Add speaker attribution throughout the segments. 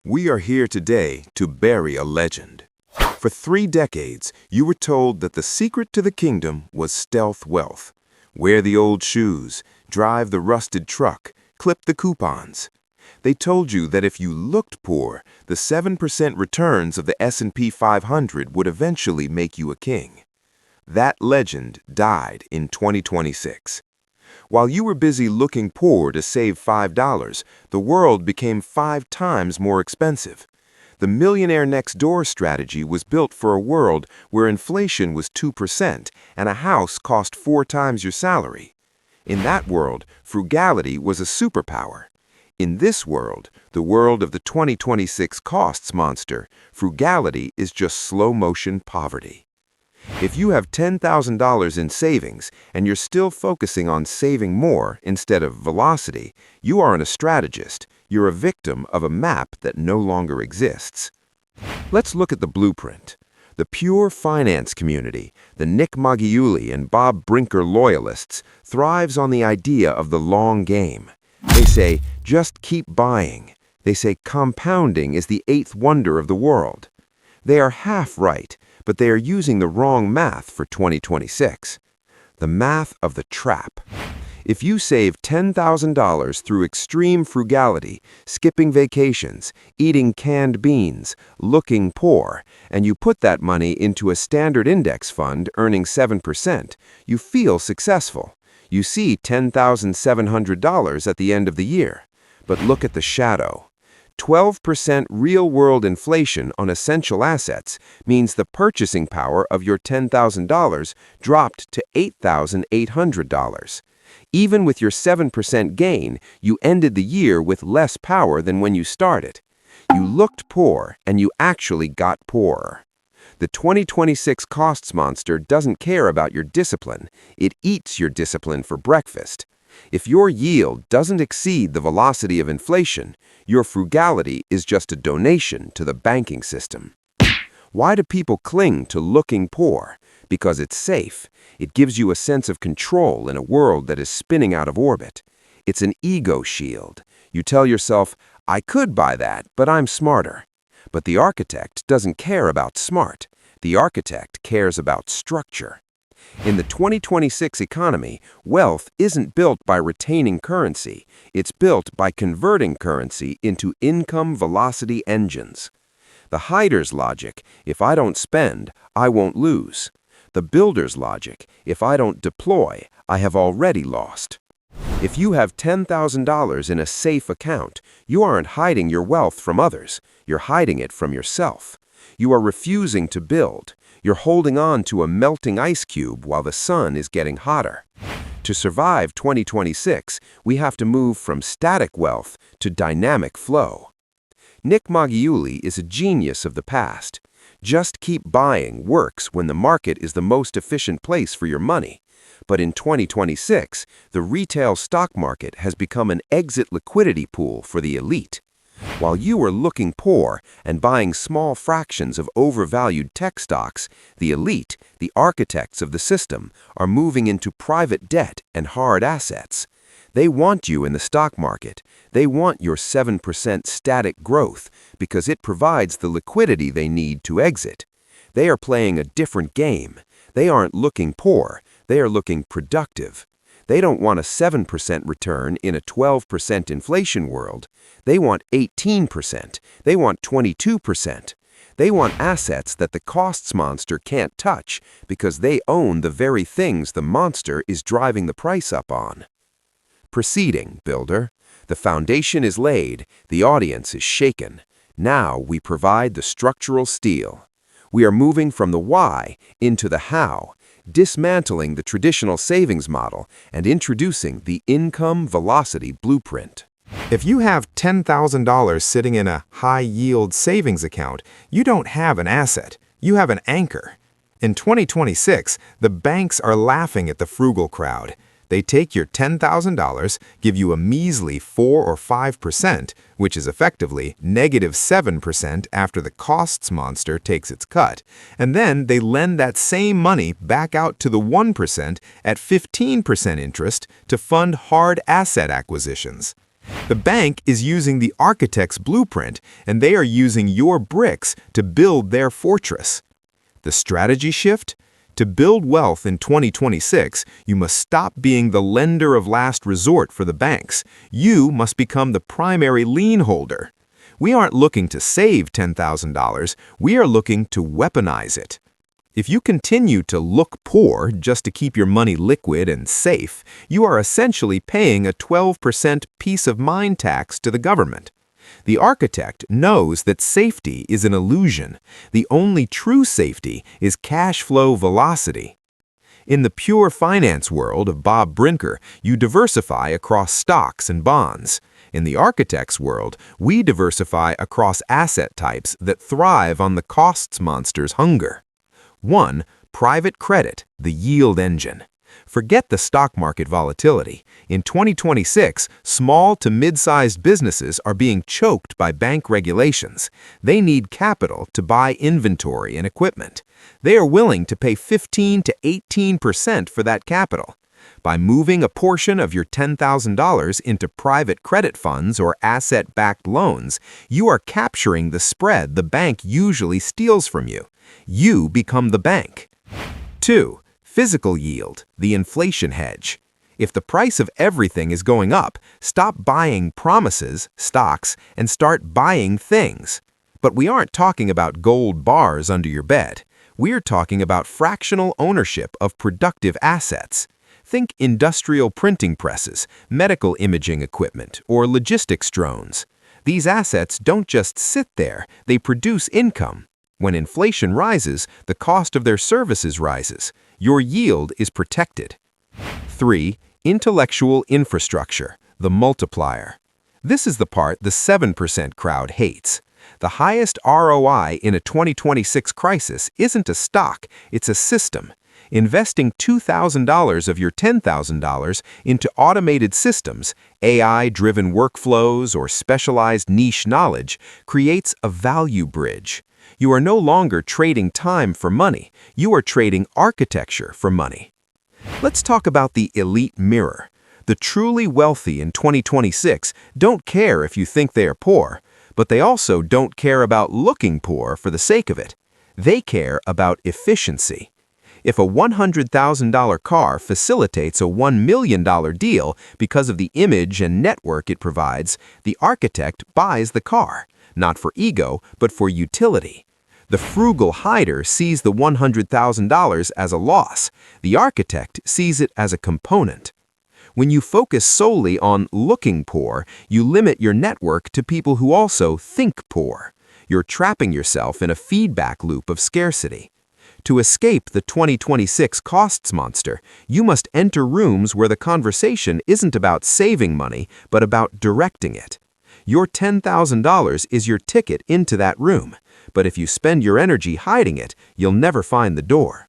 Speaker 1: We are here today to bury a legend. For 3 decades, you were told that the secret to the kingdom was stealth wealth. Wear the old shoes, drive the rusted truck, clip the coupons. They told you that if you looked poor, the 7% returns of the S&P 500 would eventually make you a king. That legend died in 2026. While you were busy looking poor to save $5, the world became 5 times more expensive. The millionaire next door strategy was built for a world where inflation was 2% and a house cost 4 times your salary. In that world, frugality was a superpower. In this world, the world of the 2026 costs monster, frugality is just slow-motion poverty. If you have $10,000 in savings and you're still focusing on saving more instead of velocity, you aren't a strategist. You're a victim of a map that no longer exists. Let's look at the blueprint. The pure finance community, the Nick Maggiulli and Bob Brinker loyalists, thrives on the idea of the long game. They say, just keep buying. They say compounding is the 8th wonder of the world. They are half right, but they are using the wrong math for 2026. The math of the trap. If you save $10,000 through extreme frugality, skipping vacations, eating canned beans, looking poor, and you put that money into a standard index fund earning 7%, you feel successful. You see $10,700 at the end of the year. But look at the shadow. 12% real-world inflation on essential assets means the purchasing power of your $10,000 dropped to $8,800. Even with your 7% gain, you ended the year with less power than when you started. You looked poor, and you actually got poorer. The 2026 costs monster doesn't care about your discipline. It eats your discipline for breakfast. If your yield doesn't exceed the velocity of inflation, your frugality is just a donation to the banking system. Why do people cling to looking poor? Because it's safe. It gives you a sense of control in a world that is spinning out of orbit. It's an ego shield. You tell yourself, I could buy that, but I'm smarter. But the architect doesn't care about smart. The architect cares about structure. In the 2026 economy, wealth isn't built by retaining currency. It's built by converting currency into income velocity engines. The hider's logic, if I don't spend, I won't lose. The builder's logic, if I don't deploy, I have already lost. If you have $10,000 in a safe account, you aren't hiding your wealth from others. You're hiding it from yourself. You are refusing to build. You're holding on to a melting ice cube while the sun is getting hotter. To survive 2026, we have to move from static wealth to dynamic flow. Nick Maggiulli is a genius of the past. Just keep buying works when the market is the most efficient place for your money. But in 2026, the retail stock market has become an exit liquidity pool for the elite. While you are looking poor and buying small fractions of overvalued tech stocks, the elite, the architects of the system, are moving into private debt and hard assets. They want you in the stock market. They want your 7% static growth because it provides the liquidity they need to exit. They are playing a different game. They aren't looking poor. They are looking productive. They don't want a 7% return in a 12% inflation world. They want 18%. They want 22%. They want assets that the costs monster can't touch because they own the very things the monster is driving the price up on. Proceeding, builder. The foundation is laid. The audience is shaken. Now we provide the structural steel. We are moving from the why into the how, dismantling the traditional savings model and introducing the income velocity blueprint.
Speaker 2: If you have $10,000 sitting in a high-yield savings account, you don't have an asset. You have an anchor. In 2026, the banks are laughing at the frugal crowd. They take your $10,000, give you a measly 4 or 5%, which is effectively negative 7% after the costs monster takes its cut, and then they lend that same money back out to the 1% at 15% interest to fund hard asset acquisitions. The bank is using the architect's blueprint, and they are using your bricks to build their fortress. The strategy shift? To build wealth in 2026, you must stop being the lender of last resort for the banks. You must become the primary lien holder. We aren't looking to save $10,000, we are looking to weaponize it. If you continue to look poor just to keep your money liquid and safe, you are essentially paying a 12% peace of mind tax to the government. The architect knows that safety is an illusion. The only true safety is cash flow velocity. In the pure finance world of Bob Brinker, you diversify across stocks and bonds. In the architect's world, we diversify across asset types that thrive on the costs monster's hunger. 1. Private credit, the yield engine. Forget the stock market volatility. In 2026, small to mid-sized businesses are being choked by bank regulations. They need capital to buy inventory and equipment. They are willing to pay 15 to 18% for that capital. By moving a portion of your $10,000 into private credit funds or asset-backed loans, you are capturing the spread the bank usually steals from you. You become the bank. 2. Physical yield, the inflation hedge. If the price of everything is going up, stop buying promises, stocks, and start buying things. But we aren't talking about gold bars under your bed. We're talking about fractional ownership of productive assets. Think industrial printing presses, medical imaging equipment, or logistics drones. These assets don't just sit there, they produce income. When inflation rises, the cost of their services rises. Your yield is protected. 3. Intellectual infrastructure, the multiplier. This is the part the 7% crowd hates. The highest ROI in a 2026 crisis isn't a stock, it's a system. Investing $2,000 of your $10,000 into automated systems, AI-driven workflows, or specialized niche knowledge creates a value bridge. You are no longer trading time for money. You are trading architecture for money. Let's talk about the elite mirror. The truly wealthy in 2026 don't care if you think they are poor, but they also don't care about looking poor for the sake of it. They care about efficiency. If a $100,000 car facilitates a $1 million deal because of the image and network it provides, the architect buys the car, not for ego, but for utility. The frugal hider sees the $100,000 as a loss. The architect sees it as a component. When you focus solely on looking poor, you limit your network to people who also think poor. You're trapping yourself in a feedback loop of scarcity. To escape the 2026 costs monster, you must enter rooms where the conversation isn't about saving money, but about directing it. Your $10,000 is your ticket into that room, but if you spend your energy hiding it, you'll never find the door.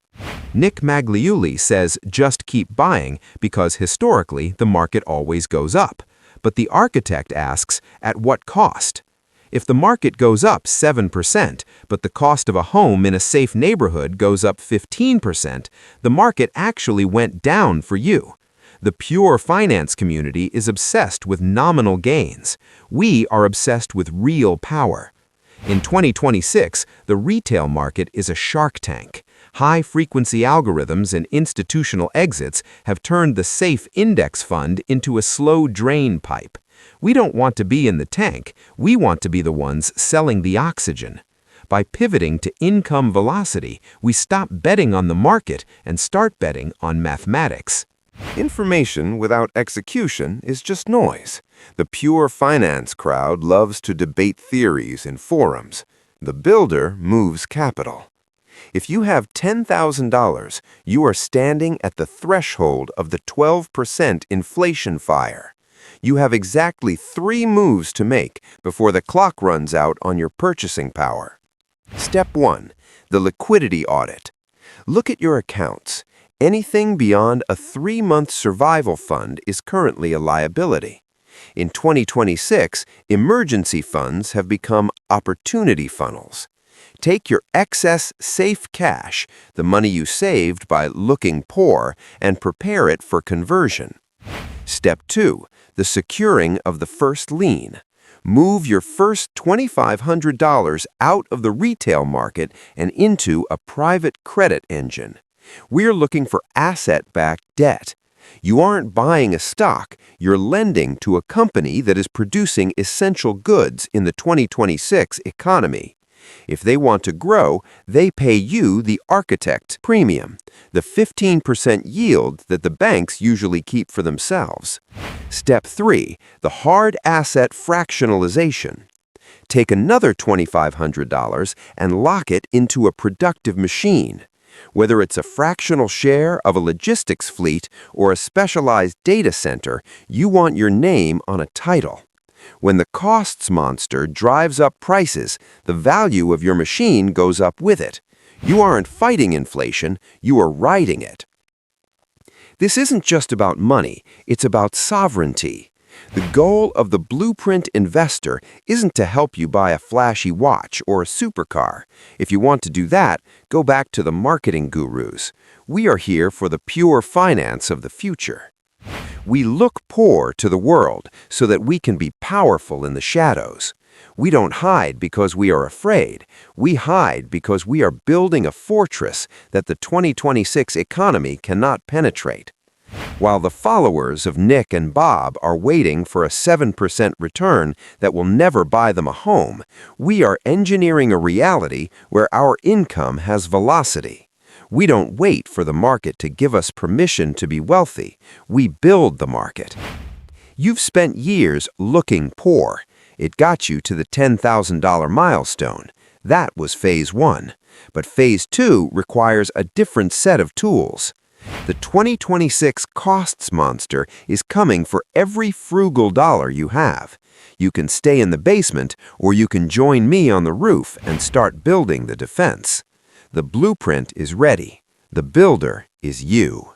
Speaker 2: Nick Magliuli says just keep buying because historically the market always goes up. But the architect asks, at what cost? If the market goes up 7%, but the cost of a home in a safe neighborhood goes up 15%, the market actually went down for you. The pure finance community is obsessed with nominal gains. We are obsessed with real power. In 2026, the retail market is a shark tank. High-frequency algorithms and institutional exits have turned the safe index fund into a slow drain pipe. We don't want to be in the tank. We want to be the ones selling the oxygen. By pivoting to income velocity, we stop betting on the market and start betting on mathematics.
Speaker 1: Information without execution is just noise. The pure finance crowd loves to debate theories in forums. The builder moves capital. If you have $10,000, you are standing at the threshold of the 12% inflation fire. You have exactly 3 moves to make before the clock runs out on your purchasing power. Step 1. The liquidity audit. Look at your accounts. Anything beyond a 3-month survival fund is currently a liability. In 2026, emergency funds have become opportunity funnels. Take your excess safe cash, the money you saved by looking poor, and prepare it for conversion.
Speaker 3: Step 2. The securing of the first lien. Move your first $2,500 out of the retail market and into a private credit engine. We're looking for asset-backed debt. You aren't buying a stock, you're lending to a company that is producing essential goods in the 2026 economy. If they want to grow, they pay you the architect premium, the 15% yield that the banks usually keep for themselves. Step 3. The hard asset fractionalization. Take another $2,500 and lock it into a productive machine. Whether it's a fractional share of a logistics fleet or a specialized data center, you want your name on a title. When the costs monster drives up prices, the value of your machine goes up with it. You aren't fighting inflation, you are riding it. This isn't just about money, it's about sovereignty. The goal of the blueprint investor isn't to help you buy a flashy watch or a supercar. If you want to do that, go back to the marketing gurus. We are here for the pure finance of the future. We look poor to the world so that we can be powerful in the shadows. We don't hide because we are afraid. We hide because we are building a fortress that the 2026 economy cannot penetrate. While the followers of Nick and Bob are waiting for a 7% return that will never buy them a home, we are engineering a reality where our income has velocity. We don't wait for the market to give us permission to be wealthy. We build the market. You've spent years looking poor. It got you to the $10,000 milestone. That was phase 1. But phase 2 requires a different set of tools. The 2026 costs monster is coming for every frugal dollar you have. You can stay in the basement, or you can join me on the roof and start building the defense. The blueprint is ready. The builder is you.